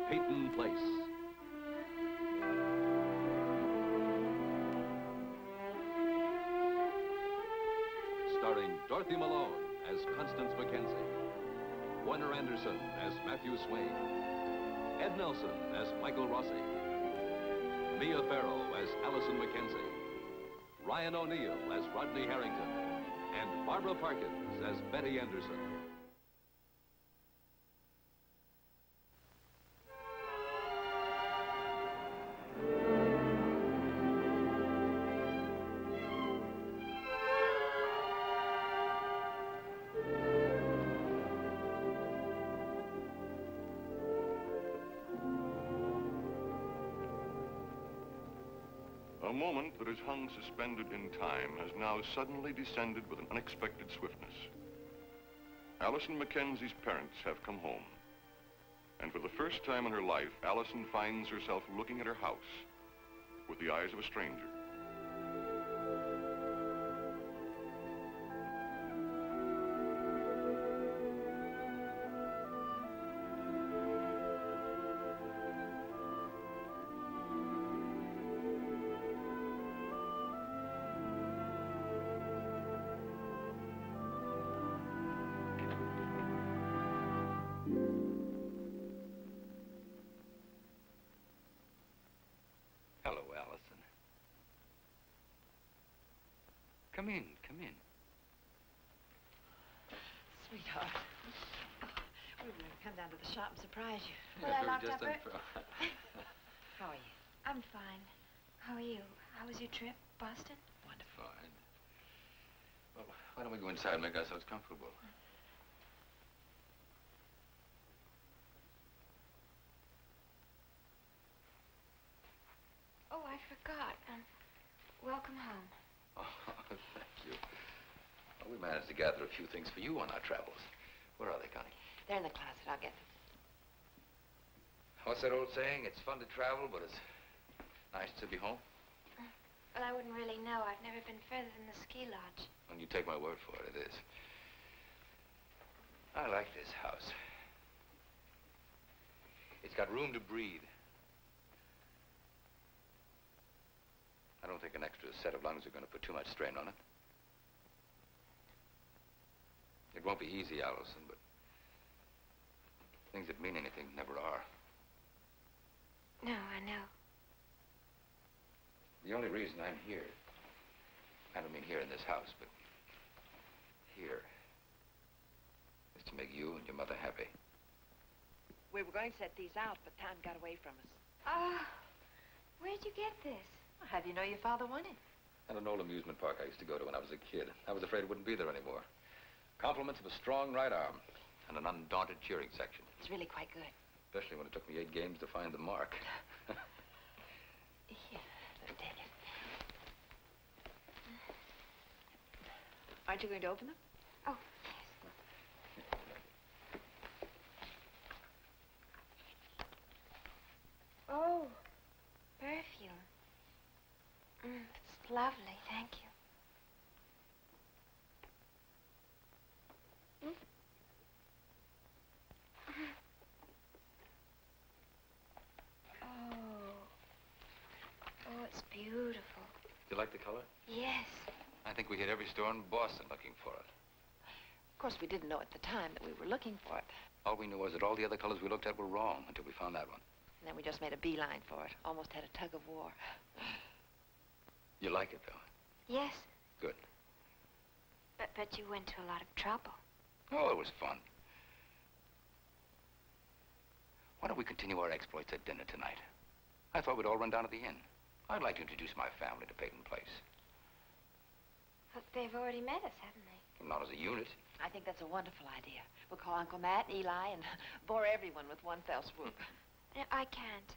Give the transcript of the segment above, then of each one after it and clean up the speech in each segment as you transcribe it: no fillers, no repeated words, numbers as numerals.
Peyton Place. Starring Dorothy Malone as Constance Mackenzie, Warner Anderson as Matthew Swain, Ed Nelson as Michael Rossi, Mia Farrow as Allison Mackenzie, Ryan O'Neill as Rodney Harrington, and Barbara Parkins as Betty Anderson. A moment that has hung suspended in time has now suddenly descended with an unexpected swiftness. Allison Mackenzie's parents have come home. And for the first time in her life, Allison finds herself looking at her house with the eyes of a stranger. Hello, Allison. Come in, come in. Sweetheart. We were going to come down to the shop and surprise you. Well, I locked up her. How are you? I'm fine. How are you? How was your trip, Boston? Wonderful. Fine. Well, why don't we go inside and make ourselves comfortable? Oh, I forgot. Welcome home. Oh, thank you. Well, we managed to gather a few things for you on our travels. Where are they, Connie? They're in the closet. I'll get them. What's that old saying? It's fun to travel, but it's nice to be home. Well, I wouldn't really know. I've never been further than the ski lodge. And you take my word for it, it is. I like this house. It's got room to breathe. I don't think an extra set of lungs are going to put too much strain on it. It won't be easy, Allison, but things that mean anything never are. No, I know. The only reason I'm here, I don't mean here in this house, but here, is to make you and your mother happy. We were going to set these out, but time got away from us. Ah, where'd you get this? How do you know your father won it? At an old amusement park I used to go to when I was a kid. I was afraid it wouldn't be there anymore. Compliments of a strong right arm and an undaunted cheering section. It's really quite good. Especially when it took me 8 games to find the mark. Here, let me take it. Aren't you going to open them? Oh, yes. Oh, perfume. It's lovely, thank you. Oh, it's beautiful. You like the color? Yes. I think we hit every store in Boston looking for it. Of course, we didn't know at the time that we were looking for it. All we knew was that all the other colors we looked at were wrong until we found that one. And then we just made a beeline for it. Almost had a tug of war. You like it, though? Yes. Good. But you went to a lot of trouble. Oh, it was fun. Why don't we continue our exploits at dinner tonight? I thought we'd all run down to the inn. I'd like to introduce my family to Peyton Place. But they've already met us, haven't they? Not as a unit. I think that's a wonderful idea. We'll call Uncle Matt, Eli, and bore everyone with one fell swoop. No, I can't.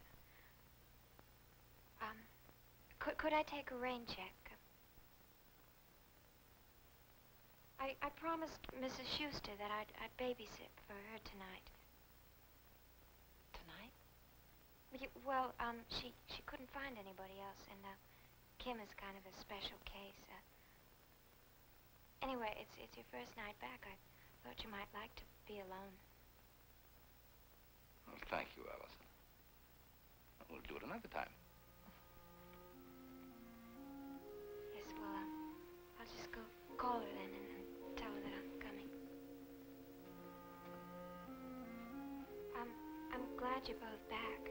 Could I take a rain check? I promised Mrs. Schuster that I'd babysit for her tonight. Tonight? Well, she couldn't find anybody else, and Kim is kind of a special case. Anyway, it's your first night back. I thought you might like to be alone. Well, thank you, Allison. at a time. Yes, well, I'll just go call her then and tell her that I'm coming. I'm glad you're both back.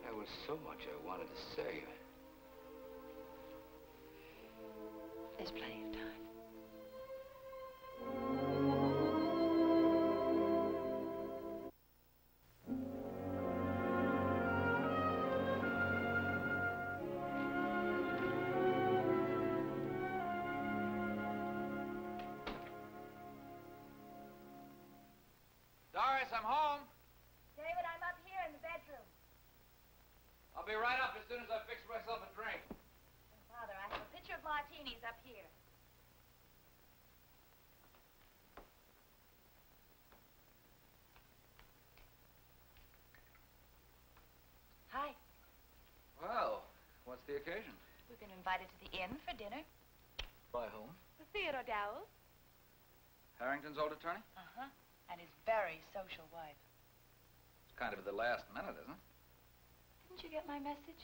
There was so much I wanted to say. There's plenty of time. Doris, I'm home. David, I'm up here in the bedroom. I'll be right up as soon as I fix myself a drink. Father, I have a pitcher of martinis up here. Hi. Well, what's the occasion? We've been invited to the inn for dinner. By whom? Theodore Dowell. Harrington's old attorney? Uh-huh. And his very social wife. It's kind of at the last minute, isn't it? Didn't you get my message?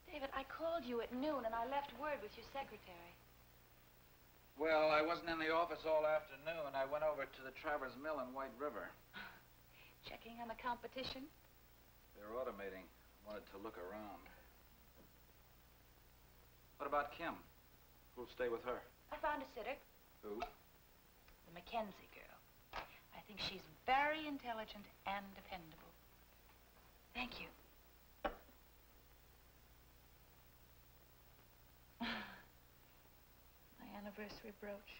David, I called you at noon and I left word with your secretary. Well, I wasn't in the office all afternoon. I went over to the Travers Mill in White River. Checking on the competition? They're automating. Wanted to look around. What about Kim? Who'll stay with her? I found a sitter. Who? The Mackenzie girl. I think she's very intelligent and dependable. Thank you. My anniversary brooch.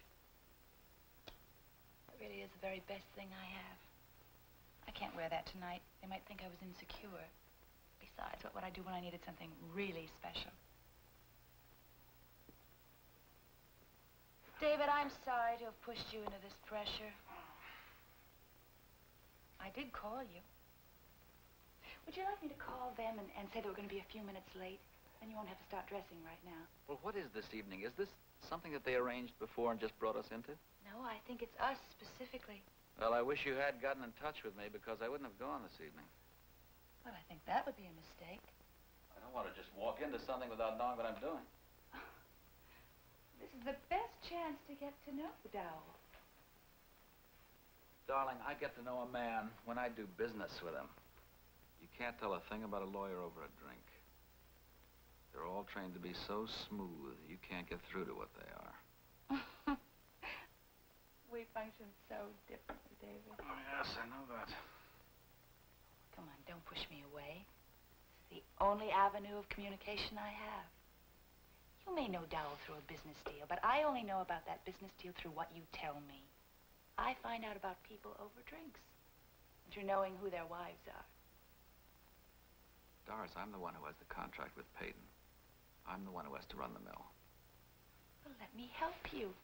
It really is the very best thing I have. I can't wear that tonight. They might think I was insecure. Besides, what would I do when I needed something really special? David, I'm sorry to have pushed you into this pressure. I did call you. Would you like me to call them and say that we're going to be a few minutes late? Then you won't have to start dressing right now. Well, what is this evening? Is this something that they arranged before and just brought us into? No, I think it's us specifically. Well, I wish you had gotten in touch with me because I wouldn't have gone this evening. Well, I think that would be a mistake. I don't want to just walk into something without knowing what I'm doing. This is the best chance to get to know Dowell. Darling, I get to know a man when I do business with him. You can't tell a thing about a lawyer over a drink. They're all trained to be so smooth, you can't get through to what they are. We function so differently, David. Oh, yes, I know that. Come on, don't push me away. This is the only avenue of communication I have. You may know Dowell through a business deal, but I only know about that business deal through what you tell me. I find out about people over drinks and through knowing who their wives are. Doris, I'm the one who has the contract with Peyton. I'm the one who has to run the mill. Well, let me help you.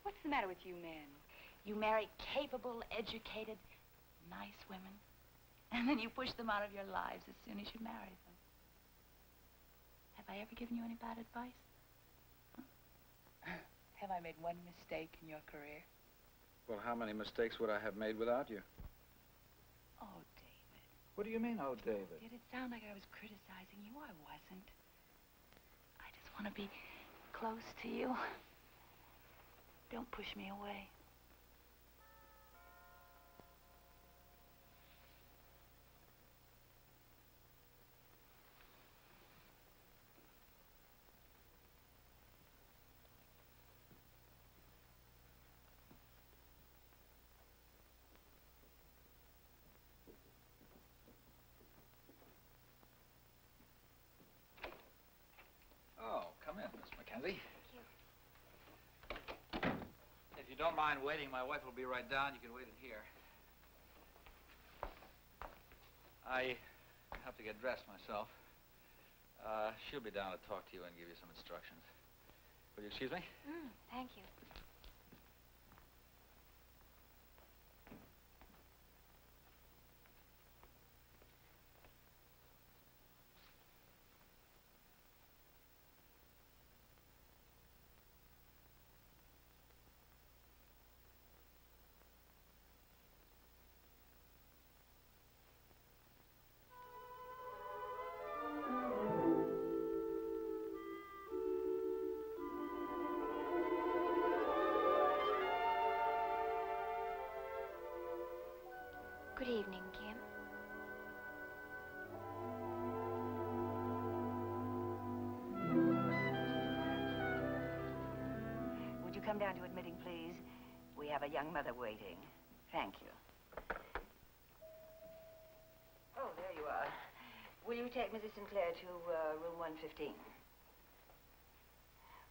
What's the matter with you men? You marry capable, educated, nice women, and then you push them out of your lives as soon as you marry them. Have I ever given you any bad advice? Huh? Have I made one mistake in your career? Well, how many mistakes would I have made without you? Oh, David. What do you mean, oh, David? Did it sound like I was criticizing you? I wasn't. I just want to be close to you. Don't push me away. Oh, come in, Miss Mackenzie. Thank you. If you don't mind waiting, my wife will be right down. You can wait in here. I have to get dressed myself. She'll be down to talk to you and give you some instructions. Will you excuse me? Thank you. come down to admitting, please? We have a young mother waiting. Thank you. Oh, there you are. Will you take Mrs. Sinclair to room 115?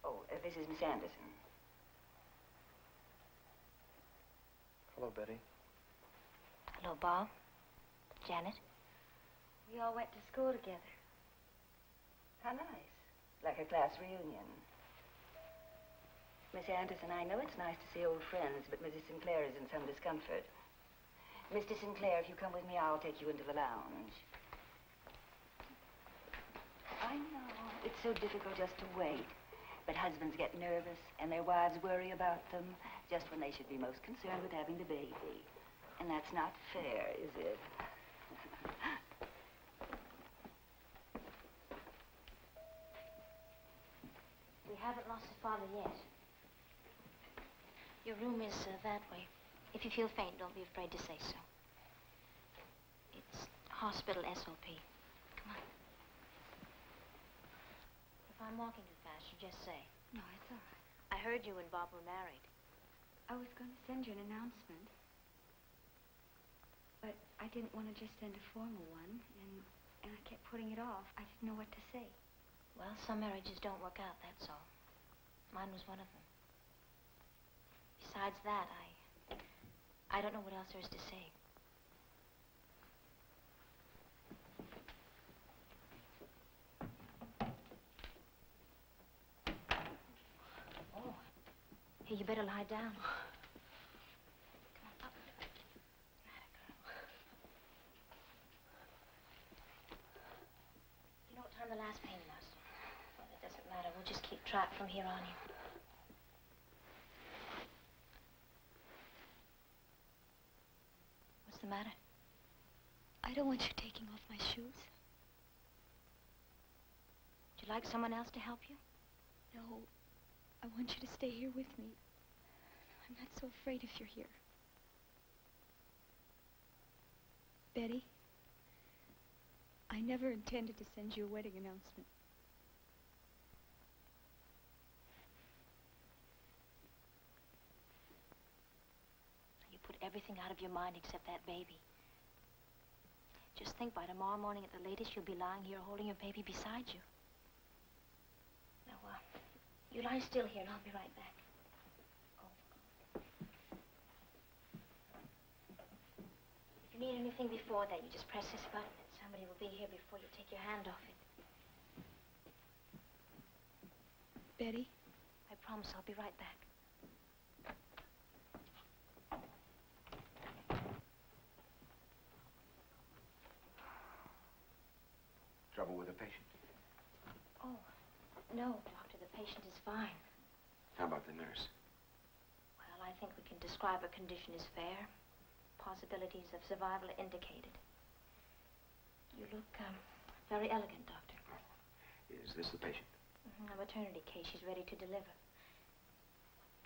Oh, this is Miss Anderson. Hello, Betty. Hello, Bob. Janet. We all went to school together. How nice. Like a class reunion. Miss Anderson, I know it's nice to see old friends, but Mrs. Sinclair is in some discomfort. Mr. Sinclair, if you come with me, I'll take you into the lounge. I know. It's so difficult just to wait. But husbands get nervous, and their wives worry about them just when they should be most concerned with having the baby. And that's not fair, is it? We haven't lost the father yet. Your room is that way. If you feel faint, don't be afraid to say so. It's hospital SOP. Come on. If I'm walking too fast, you just say. No, it's all right. I heard you and Bob were married. I was going to send you an announcement. But I didn't want to just send a formal one, and I kept putting it off. I didn't know what to say. Well, some marriages don't work out, that's all. Mine was one of them. Besides that, I don't know what else there is to say. Oh, here, you better lie down. Come on, up. You know what time the last pain was? Well, it doesn't matter. We'll just keep track from here on in. What's the matter? I don't want you taking off my shoes. Would you like someone else to help you? No, I want you to stay here with me. I'm not so afraid if you're here. Betty, I never intended to send you a wedding announcement. You put everything out of your mind except that baby. Just think, by tomorrow morning at the latest, you'll be lying here holding your baby beside you. Now, you lie still here and I'll be right back. Go. If you need anything before that, you just press this button and somebody will be here before you take your hand off it. Betty? I promise I'll be right back. Trouble with the patient? Oh, no, Doctor, the patient is fine. How about the nurse? Well, I think we can describe her condition as fair. Possibilities of survival are indicated. You look, very elegant, Doctor. Is this the patient? A maternity case. She's ready to deliver.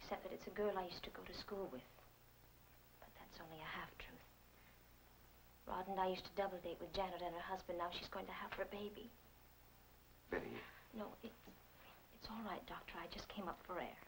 Except that it's a girl I used to go to school with. But that's only a half-truth. Rod and I used to double date with Janet and her husband. Now she's going to have her baby. Betty. No, it's all right, Doctor. I just came up for air.